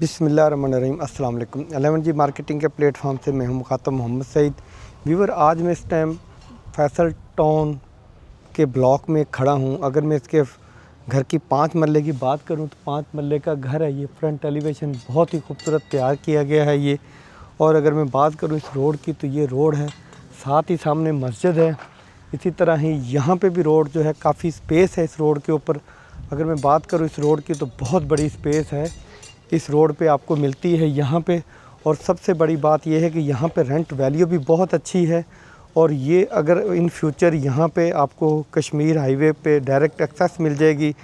बिस्मिल्लाहिर्रहमानिर्रहीम अस्सलाम वालेकुम। 11G मार्केटिंग के प्लेटफॉर्म से मैं हूं मुखातब मोहम्मद सईद। व्यूवर, आज मैं इस टाइम फैसल टाउन के ब्लॉक में खड़ा हूं। अगर मैं इसके घर की 5 मरले की बात करूं तो 5 मरले का घर है। ये फ्रंट एलिवेशन बहुत ही खूबसूरत तैयार किया गया है ये। और अगर मैं बात करूं इस रोड की तो ये रोड है, साथ ही सामने मस्जिद है। इसी तरह ही यहाँ पे भी रोड जो है काफ़ी स्पेस है इस रोड के ऊपर। अगर मैं बात करूँ इस रोड की तो बहुत बड़ी स्पेस है इस रोड पे आपको मिलती है यहाँ पे। और सबसे बड़ी बात यह है कि यहाँ पे रेंट वैल्यू भी बहुत अच्छी है। और ये अगर इन फ्यूचर यहाँ पे आपको कश्मीर हाईवे पे डायरेक्ट एक्सेस मिल जाएगी।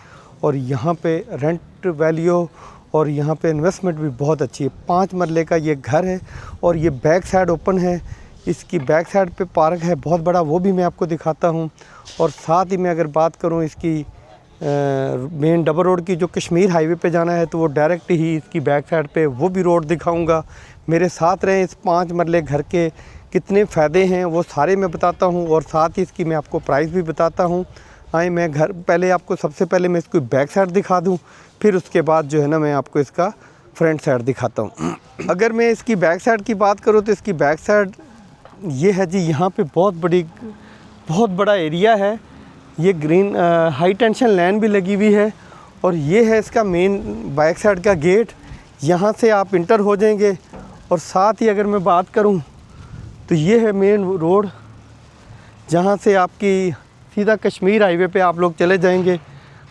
और यहाँ पे रेंट वैल्यू और यहाँ पे इन्वेस्टमेंट भी बहुत अच्छी है। 5 मरले का ये घर है और ये बैक साइड ओपन है। इसकी बैक साइड पे पार्क है बहुत बड़ा, वो भी मैं आपको दिखाता हूँ। और साथ ही मैं अगर बात करूँ इसकी मेन डबल रोड की, जो कश्मीर हाईवे पे जाना है, तो वो डायरेक्ट ही इसकी बैक साइड पे वो भी रोड दिखाऊंगा। मेरे साथ रहें। इस 5 मरले घर के कितने फ़ायदे हैं वो सारे मैं बताता हूँ और साथ ही इसकी मैं आपको प्राइस भी बताता हूँ। आए मैं घर पहले आपको सबसे पहले मैं इसकी बैक साइड दिखा दूँ, फिर उसके बाद जो है ना मैं आपको इसका फ्रंट साइड दिखाता हूँ। अगर मैं इसकी बैक साइड की बात करूँ तो इसकी बैक साइड ये है जी। यहाँ पे बहुत बड़ा एरिया है। ये ग्रीन हाई टेंशन लाइन भी लगी हुई है। और ये है इसका मेन बैक साइड का गेट। यहाँ से आप इंटर हो जाएंगे। और साथ ही अगर मैं बात करूँ तो ये है मेन रोड, जहाँ से आपकी सीधा कश्मीर हाईवे पे आप लोग चले जाएंगे।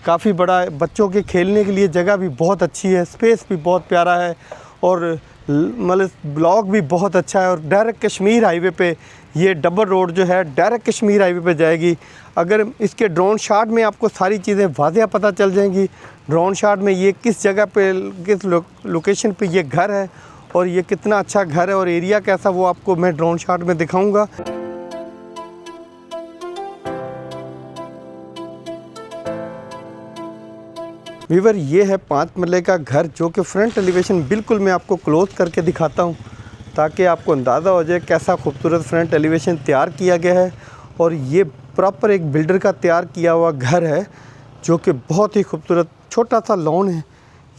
काफ़ी बड़ा, बच्चों के खेलने के लिए जगह भी बहुत अच्छी है, स्पेस भी बहुत प्यारा है और मतलब ब्लॉक भी बहुत अच्छा है। और डायरेक्ट कश्मीर हाईवे पे ये डबल रोड जो है डायरेक्ट कश्मीर हाईवे पे जाएगी। अगर इसके ड्रोन शॉट में आपको सारी चीज़ें वाज़ेह पता चल जाएंगी। ड्रोन शॉट में ये किस जगह पे, किस लोकेशन पे ये घर है और ये कितना अच्छा घर है और एरिया कैसा, वो आपको मैं ड्रोन शॉट में दिखाऊंगा। व्यूअर, ये है 5 मरले का घर, जो कि फ्रंट एलिवेशन बिल्कुल मैं आपको क्लोज करके दिखाता हूँ ताकि आपको अंदाज़ा हो जाए कैसा खूबसूरत फ्रंट एलिवेशन तैयार किया गया है। और ये प्रॉपर एक बिल्डर का तैयार किया हुआ घर है, जो कि बहुत ही खूबसूरत। छोटा सा लॉन है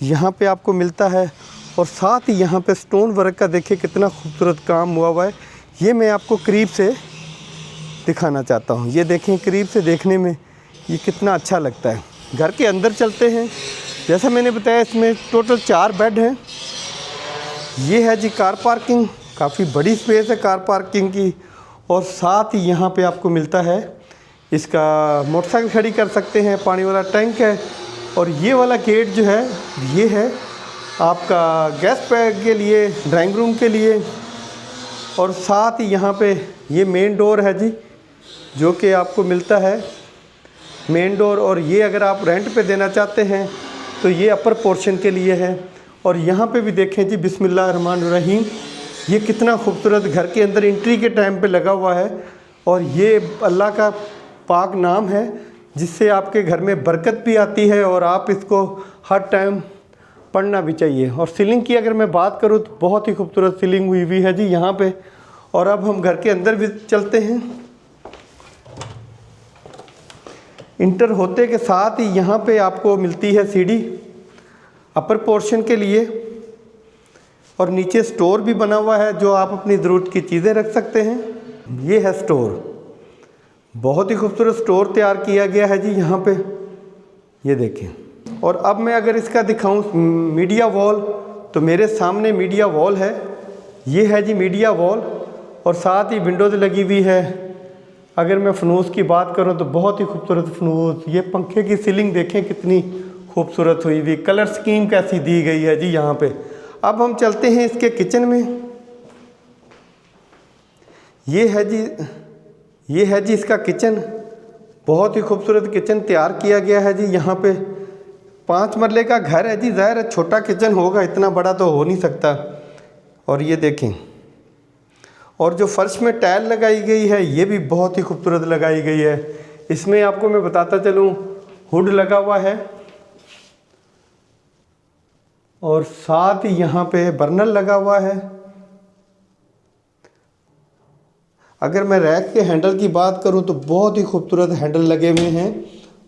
यहाँ पे आपको मिलता है। और साथ ही यहाँ पे स्टोन वर्क का देखिए कितना खूबसूरत काम हुआ है। ये मैं आपको करीब से दिखाना चाहता हूँ। ये देखें, करीब से देखने में ये कितना अच्छा लगता है। घर के अंदर चलते हैं। जैसा मैंने बताया इसमें टोटल 4 बेड हैं। ये है जी कार पार्किंग, काफ़ी बड़ी स्पेस है कार पार्किंग की। और साथ ही यहाँ पे आपको मिलता है इसका मोटरसाइकिल खड़ी कर सकते हैं, पानी वाला टैंक है। और ये वाला गेट जो है ये है आपका गेस्ट के लिए, ड्राइंग रूम के लिए। और साथ ही यहाँ पे ये मेन डोर है जी, जो कि आपको मिलता है मेन डोर। और ये अगर आप रेंट पे देना चाहते हैं तो ये अपर पोर्शन के लिए है। और यहाँ पे भी देखें जी, बिस्मिल्लाहिर्रहमानिर्रहीम, ये कितना खूबसूरत घर के अंदर एंट्री के टाइम पे लगा हुआ है। और ये अल्लाह का पाक नाम है जिससे आपके घर में बरकत भी आती है और आप इसको हर टाइम पढ़ना भी चाहिए। और सीलिंग की अगर मैं बात करूँ तो बहुत ही खूबसूरत सीलिंग हुई है जी यहाँ पे। और अब हम घर के अंदर भी चलते हैं। इंटर होते के साथ ही यहाँ पे आपको मिलती है सीढ़ी अपर पोर्शन के लिए। और नीचे स्टोर भी बना हुआ है, जो आप अपनी ज़रूरत की चीज़ें रख सकते हैं। ये है स्टोर, बहुत ही खूबसूरत स्टोर तैयार किया गया है जी यहाँ पे, ये देखें। और अब मैं अगर इसका दिखाऊं मीडिया वॉल, तो मेरे सामने मीडिया वॉल है। ये है जी मीडिया वॉल। और साथ ही विंडोज़ लगी हुई है। अगर मैं फनूस की बात करूं तो बहुत ही खूबसूरत फनूस। ये पंखे की सीलिंग देखें कितनी खूबसूरत हुई हुई, कलर स्कीम कैसी दी गई है जी यहाँ पे। अब हम चलते हैं इसके किचन में। ये है जी इसका किचन, बहुत ही खूबसूरत किचन तैयार किया गया है जी यहाँ पे। 5 मरले का घर है जी, ज़ाहिर है छोटा किचन होगा, इतना बड़ा तो हो नहीं सकता। और ये देखें, और जो फर्श में टाइल लगाई गई है ये भी बहुत ही खूबसूरत लगाई गई है। इसमें आपको मैं बताता चलूँ, हुड लगा हुआ है। और साथ ही यहाँ पे बर्नर लगा हुआ है। अगर मैं रैक के हैंडल की बात करूँ तो बहुत ही खूबसूरत हैंडल लगे हुए हैं।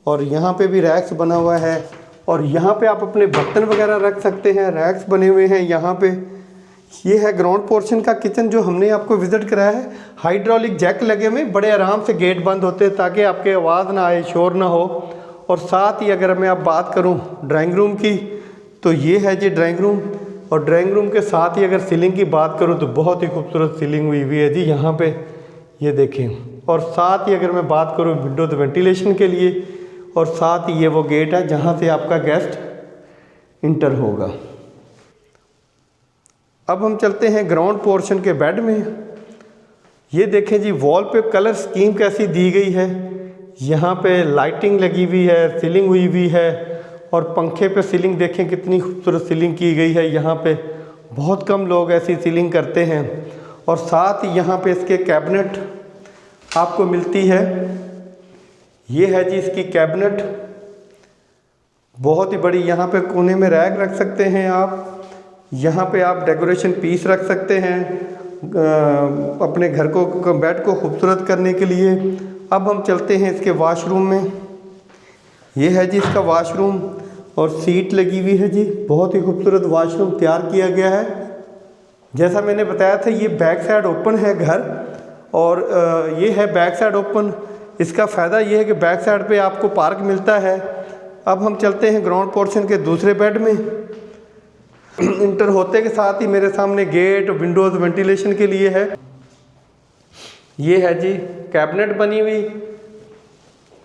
और यहाँ पे भी रैक्स बना हुआ है। और यहाँ पे आप अपने बर्तन वगैरह रख सकते हैं, रैक्स बने हुए हैं यहाँ पे। ये है ग्राउंड पोर्शन का किचन जो हमने आपको विज़िट कराया है। हाइड्रोलिक जैक लगे हुए, बड़े आराम से गेट बंद होते हैं ताकि आपके आवाज़ ना आए, शोर ना हो। और साथ ही अगर मैं आप बात करूँ ड्राइंग रूम की, तो ये है जी ड्राइंग रूम। और ड्राइंग रूम के साथ ही अगर सीलिंग की बात करूँ तो बहुत ही खूबसूरत सीलिंग हुई हुई है जी यहाँ पे, ये देखें। और साथ ही अगर मैं बात करूँ विंडोज वेंटिलेशन के लिए, और साथ ही ये वो गेट है जहाँ से आपका गेस्ट इंटर होगा। अब हम चलते हैं ग्राउंड पोर्शन के बेड में। ये देखें जी वॉल पे कलर स्कीम कैसी दी गई है। यहाँ पे लाइटिंग लगी हुई है, सीलिंग हुई हुई है, और पंखे पे सीलिंग देखें कितनी खूबसूरत सीलिंग की गई है। यहाँ पे बहुत कम लोग ऐसी सीलिंग करते हैं। और साथ ही यहाँ पे इसके कैबिनेट आपको मिलती है। ये है जी इसकी कैबिनेट, बहुत ही बड़ी। यहाँ पे कोने में रैक रख सकते हैं आप। यहाँ पे आप डेकोरेशन पीस रख सकते हैं अपने घर को, बेड को खूबसूरत करने के लिए। अब हम चलते हैं इसके वॉशरूम में। ये है जी इसका वॉशरूम, और सीट लगी हुई है जी। बहुत ही खूबसूरत वॉशरूम तैयार किया गया है। जैसा मैंने बताया था ये बैक साइड ओपन है घर, और ये है बैक साइड ओपन। इसका फ़ायदा ये है कि बैक साइड पे आपको पार्क मिलता है। अब हम चलते हैं ग्राउंड पोर्शन के दूसरे बेड में। इंटर होते के साथ ही मेरे सामने गेट विंडोज वेंटिलेशन के लिए है। ये है जी कैबिनेट बनी हुई,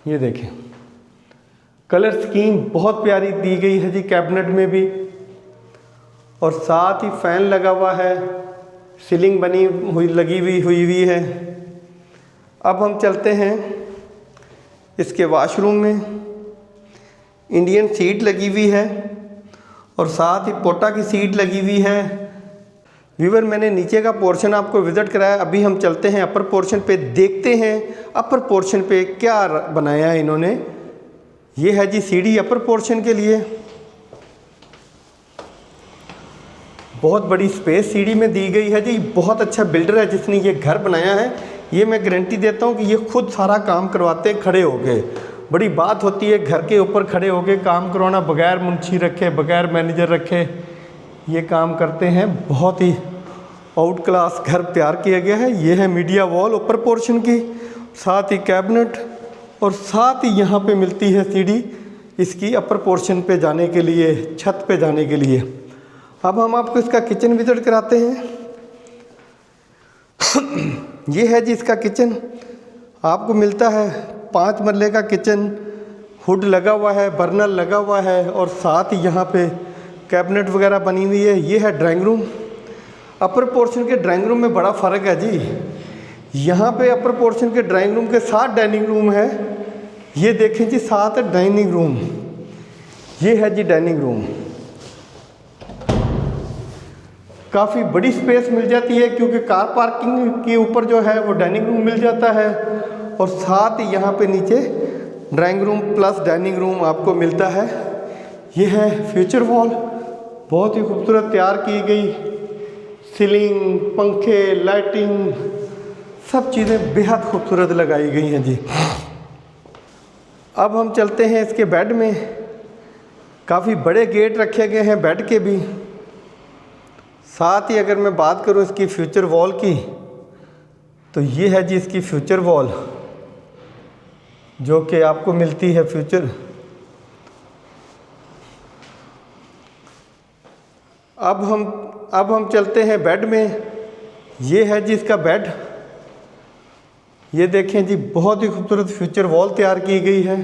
ये देखें कलर स्कीम बहुत प्यारी दी गई है जी कैबिनेट में भी। और साथ ही फैन लगा हुआ है, सीलिंग बनी हुई लगी हुई है। अब हम चलते हैं इसके वॉशरूम में। इंडियन सीट लगी हुई है, और साथ ही पोटा की सीट लगी हुई है। व्यूअर मैंने नीचे का पोर्शन आपको विज़िट कराया। अभी हम चलते हैं अपर पोर्शन पे, देखते हैं अपर पोर्शन पे क्या बनाया है इन्होंने। ये है जी सीढ़ी अपर पोर्शन के लिए। बहुत बड़ी स्पेस सीढ़ी में दी गई है जी। बहुत अच्छा बिल्डर है जिसने ये घर बनाया है। ये मैं गारंटी देता हूँ कि ये खुद सारा काम करवाते हैं खड़े होके। बड़ी बात होती है घर के ऊपर खड़े होके काम करवाना, बगैर मुंशी रखे, बगैर मैनेजर रखे ये काम करते हैं। बहुत ही आउट क्लास घर तैयार किया गया है। ये है मीडिया वॉल ऊपर पोर्शन की, साथ ही कैबिनेट, और साथ ही यहाँ पे मिलती है सीढ़ी इसकी अपर पोर्शन पे जाने के लिए, छत पे जाने के लिए। अब हम आपको इसका किचन विजिट कराते हैं। ये है जी इसका किचन, आपको मिलता है 5 मरले का किचन। हुड लगा हुआ है, बर्नर लगा हुआ है, और साथ ही यहाँ पे कैबिनेट वगैरह बनी हुई है। ये है ड्राइंग रूम। अपर पोर्शन के ड्राइंग रूम में बड़ा फ़र्क है जी। यहाँ पे अपर पोर्शन के ड्राइंग रूम के साथ डाइनिंग रूम है। ये देखें जी साथ है डाइनिंग रूम। ये है जी डाइनिंग रूम। काफ़ी बड़ी स्पेस मिल जाती है क्योंकि कार पार्किंग के ऊपर जो है वो डाइनिंग रूम मिल जाता है। और साथ ही यहाँ पे नीचे drawing room plus dining room आपको मिलता है। ये है फ्यूचर वॉल, बहुत ही खूबसूरत तैयार की गई। सीलिंग, पंखे, लाइटिंग, सब चीज़ें बेहद खूबसूरत लगाई गई हैं जी। अब हम चलते हैं इसके बेड में। काफ़ी बड़े गेट रखे गए हैं बेड के भी। साथ ही अगर मैं बात करूं इसकी फ्यूचर वॉल की, तो ये है जी इसकी फ्यूचर वॉल, जो कि आपको मिलती है फ्यूचर। अब हम चलते हैं बेड में। ये है जी इसका बेड। ये देखें जी बहुत ही खूबसूरत फ्यूचर वॉल तैयार की गई है।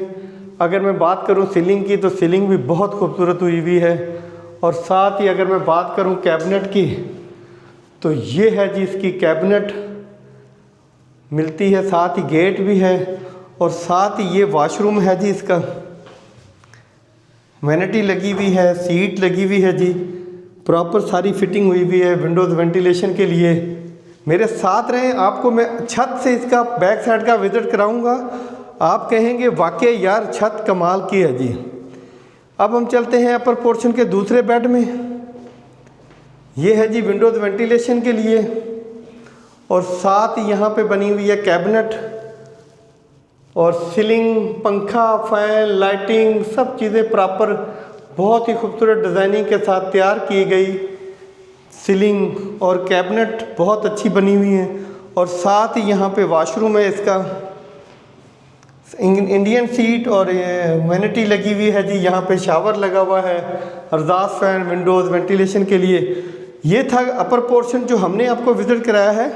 अगर मैं बात करूं सीलिंग की, तो सीलिंग भी बहुत खूबसूरत हुई हुई है। और साथ ही अगर मैं बात करूं कैबिनेट की, तो ये है जी इसकी कैबिनेट मिलती है। साथ ही गेट भी है, और साथ ही ये वॉशरूम है जी इसका। वैनिटी लगी हुई है, सीट लगी हुई है जी, प्रॉपर सारी फिटिंग हुई हुई है विंडोज़ वेंटिलेशन के लिए। मेरे साथ रहें, आपको मैं छत से इसका बैक साइड का विज़िट कराऊंगा। आप कहेंगे वाकई यार छत कमाल की है जी। अब हम चलते हैं अपर पोर्शन के दूसरे बेड में। ये है जी विंडोज़ वेंटिलेशन के लिए, और साथ ही यहाँ पे बनी हुई है कैबिनेट, और सीलिंग, पंखा, फैन, लाइटिंग, सब चीज़ें प्रॉपर बहुत ही खूबसूरत डिज़ाइनिंग के साथ तैयार की गई सीलिंग और कैबिनेट बहुत अच्छी बनी हुई है। और साथ ही यहाँ पे वॉशरूम है, इसका इंडियन सीट और वैनिटी लगी हुई है जी। यहाँ पे शावर लगा हुआ है, एग्जॉस्ट फैन, विंडोज़ वेंटिलेशन के लिए। ये था अपर पोर्शन जो हमने आपको विज़िट कराया है।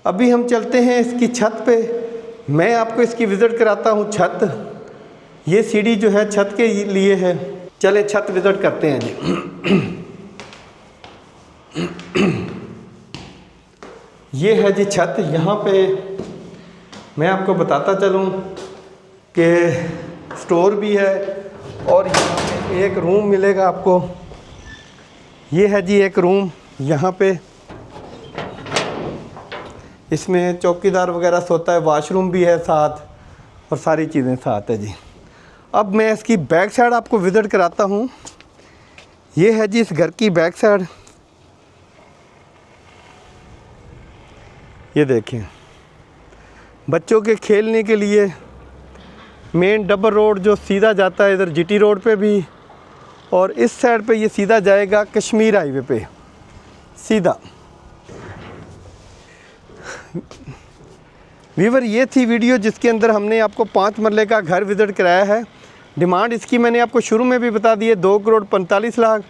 अभी हम चलते हैं इसकी छत पे, मैं आपको इसकी विज़िट कराता हूँ छत। ये सीढ़ी जो है छत के लिए है, चले छत विज़िट करते हैं जी। ये है जी छत। यहाँ पे मैं आपको बताता चलूँ कि स्टोर भी है और यहाँ पे एक रूम मिलेगा आपको। ये है जी एक रूम, यहाँ पे इसमें चौकीदार वगैरह सोता है, वॉशरूम भी है साथ और सारी चीज़ें साथ है जी। अब मैं इसकी बैक साइड आपको विज़िट कराता हूँ। ये है जी इस घर की बैक साइड। ये देखें, बच्चों के खेलने के लिए मेन डबल रोड जो सीधा जाता है इधर जीटी रोड पे भी, और इस साइड पे ये सीधा जाएगा कश्मीर हाईवे पे सीधा। व्यूअर, ये थी वीडियो जिसके अंदर हमने आपको 5 मरले का घर विज़िट कराया है। डिमांड इसकी मैंने आपको शुरू में भी बता दी है, 2,45,00,000।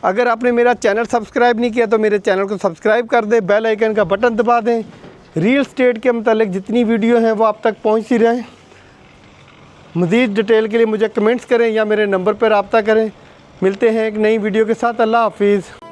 अगर आपने मेरा चैनल सब्सक्राइब नहीं किया तो मेरे चैनल को सब्सक्राइब कर दें, बेल आइकन का बटन दबा दें। रियल एस्टेट के मतलब जितनी वीडियो हैं वो आप तक पहुंचती रहें। मज़ीद डिटेल के लिए मुझे कमेंट्स करें या मेरे नंबर पर रब्ता करें। मिलते हैं एक नई वीडियो के साथ। अल्लाह हाफिज़।